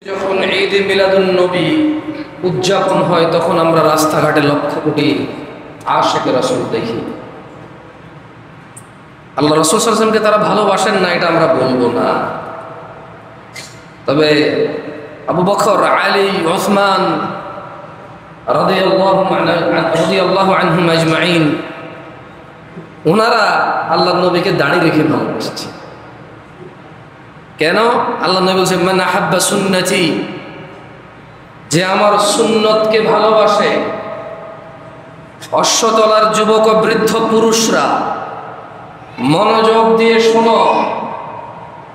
যখন ঈদে মিলাদুন নবী উদযাপন হয় তখন আমরা রাস্তাঘাটে লক্ষ কোটি আশিক রাসূল দেখি। আল্লাহ রাসূল সাল্লাল্লাহু আলাইহি ওয়াসাল্লামকে তারা ভালোবাসেন না এটা আমরা বলবো না, তবে আবু বকর, আলী, ওসমান রাদিয়াল্লাহু আনহুম আজমাইন ওনারা আল্লাহর নবীকে দাঁড়িয়ে রেখে ভালোবাসছে। কেন? আল্লাহ নবী বলছেন মান আহাব্বা সুন্নতি, যে আমার সুন্নতকে ভালোবাসে। অশ্বতলার যুবক ও বৃদ্ধ পুরুষরা মনোযোগ দিয়ে শোনো,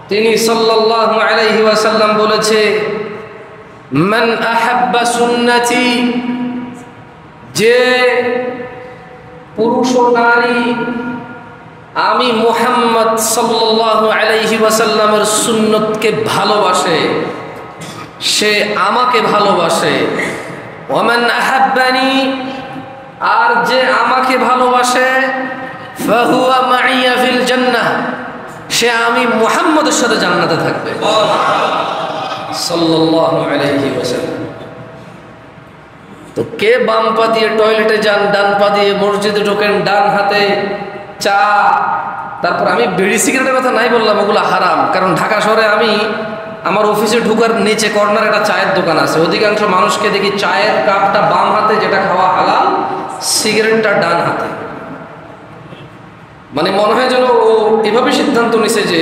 তিনি সাল্লাল্লাহু আলাইহি ওয়াসাল্লাম বলেছে মান আহাব্বা সুন্নতি, যে পুরুষ ও নারী আমি মুহাম্মদ সাল্লাল্লাহু আলাইহি ওয়াসাল্লামের সুন্নতকে ভালোবাসে, সে আমাকে ভালোবাসে। ওয়ামান আহাব্বানি, আর যে আমাকে ভালোবাসে ফাহুয়া মাইয়া ফিল জান্নাহ, সে আমি মুহাম্মদের সাথে জান্নাতে থাকবে সাল্লাল্লাহু আলাইহি ওয়াসাল্লাম। তো কে বাম পা দিয়ে টয়লেটে যান, ডান পা দিয়ে মসজিদে ঢোকেন, ডান হাতে চা, তারপর আমি বিড়ি সিগারেটের কথা নাই বললাম, ওগুলো হারাম। কারণ ঢাকা শহরে আমি আমার অফিসে ঢুকার নিচে কর্নার একটা চায়ের দোকান আছে, অধিকাংশ মানুষকে দেখি চায়ের কাপটা বাম হাতে, যেটা খাওয়া হালাল, সিগারেটটা ডান হাতে। মানে মনে হয় যেন ও এভাবে সিদ্ধান্ত নিছে যে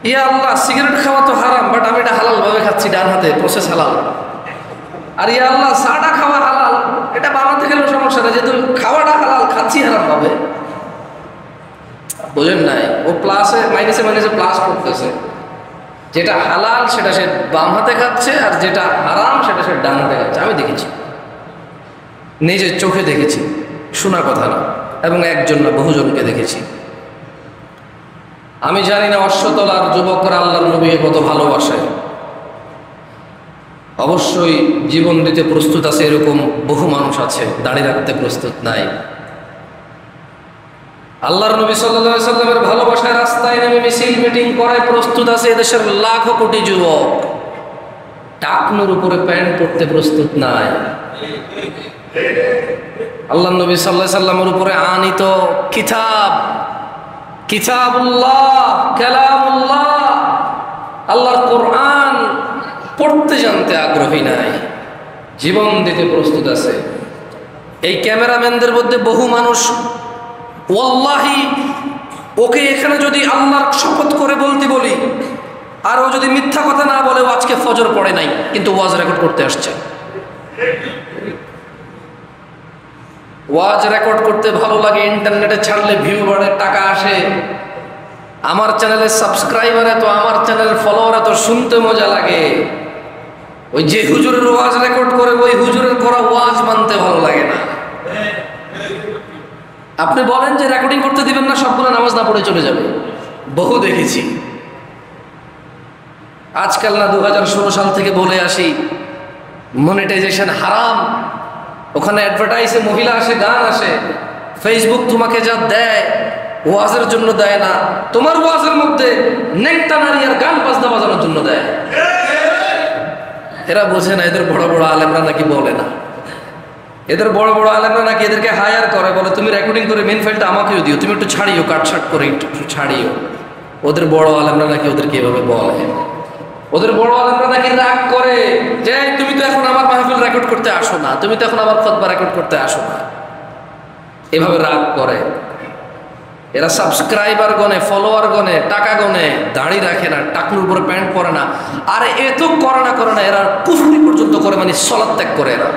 ইয়া আল্লাহ, সিগারেট খাওয়া তো হারাম, বাট আমি এটা হালাল ভাবে খাচ্ছি, ডান হাতে, প্রসেস হালাল। আর ইয়া আল্লাহ, চাটা খাওয়া হালাল, এটা বাম হাতে খেলেও সমস্যা নেই, যেহেতু খাওয়াটা হালাল, খাচ্ছি হারাম ভাবে। বোঝেন নাই? ও প্লাসে মাইনাসে মাইনাসে প্লাস করতেছে। যেটা হালাল সেটা সে বাম হাতে খাচ্ছে, আর যেটা হারাম সেটা সে ডান হাতে খাচ্ছে। আমি দেখেছি, নিজের চোখে দেখেছি, শোনা কথা না, এবং একজন না বহুজনকে দেখেছি। আমি জানি না অশ্বতলার যুবকরা আল্লাহর নবীকে কত ভালোবাসে। অবশ্যই জীবন দিতে প্রস্তুত আছে, এরকম বহু মানুষ আছে দাঁড়িয়ে রাখতে প্রস্তুত নাই। আল্লাহর নবী সাল্লাল্লাহু আলাইহি সাল্লামের ভালোবাসায় রাস্তায় নেমে মিছিল মিটিং করে প্রস্তুত আছে এদেশের লাখো কোটি যুবক। টাকনুর উপরে প্যান্ট পরতে প্রস্তুত নাই। আল্লাহর নবী সাল্লাল্লাহু আলাইহি সাল্লামের উপরে আনিত কিতাবুল্লাহ, কালামুল্লাহ, আল্লাহর কোরআন পড়তে জানতে আগ্রহী নাই, জীবন দিতে প্রস্তুত আছে। এই ক্যামেরাম্যানদের মধ্যে বহু মানুষ, ওয়াল্লাহি ওকে এখানে যদি আল্লাহর শপথ করে বলতে বলি, আর ও যদি মিথ্যা কথা না বলে, ও আজকে ফজর পড়ে নাই, কিন্তু ওয়াজ রেকর্ড করতে আসছে। ওয়াজ রেকর্ড করতে ভালো লাগে, ইন্টারনেটে ছাড়লে ভিউ বাড়ে, টাকা আসে। আমার চ্যানেলের সাবস্ক্রাইবার এত, আমার চ্যানেলের ফলোয়ার এত, শুনতে মজা লাগে। ওই যে হুজুরের ওয়াজ রেকর্ড করে, ওই হুজুরের করা ওয়াজ মানতে ভালো লাগে না। আপনি বলেন যে রেকর্ডিং করতে দিবেন না, সবগুলো নামাজ না পড়ে চলে যাবে। বহু দেখেছি। আজকাল না 2016 সাল থেকে বলে আসি মনিটাইজেশন হারাম, ওখানে অ্যাডভার্টাইজে মহিলা আসে, গান আসে। ফেসবুক তোমাকে যা দেয় ওয়াজের জন্য দেয় না, তোমার ওয়াজের মধ্যে নেকটা নারী আর গান বাজনা বাজানোর জন্য দেয়। এরা বোঝে না, এদের বড় বড় আলেমরা নাকি বলে না, এদের বড় বড় আলেমরা নাকি এদেরকে হায়ার করে, বলে তুমি রেকর্ডিং করে মেন ফাইলটা আমাকেও দিও, তুমি একটু ছাড়িও, কাটছাট করে একটু ছাড়িও। ওদের বড় আলেমরা নাকি ওদেরকে এভাবে বলে। ওদের বড় আলেমরা নাকি রাগ করে যে তুমি তো এখন আমার মাহফিল রেকর্ড করতে আসো না, তুমি তো এখন আমার খুতবা রেকর্ড করতে আসো না, এভাবে রাগ করে। এরা সাবস্ক্রাইবার গনে, ফলোয়ার গনে, টাকা গনে, দাড়ি রাখে না, টাকনুর উপরে প্যান্ট পরে না। আর এত করে না, এরা কুফরি পর্যন্ত করে, মানে সালাত ত্যাগ করে এরা।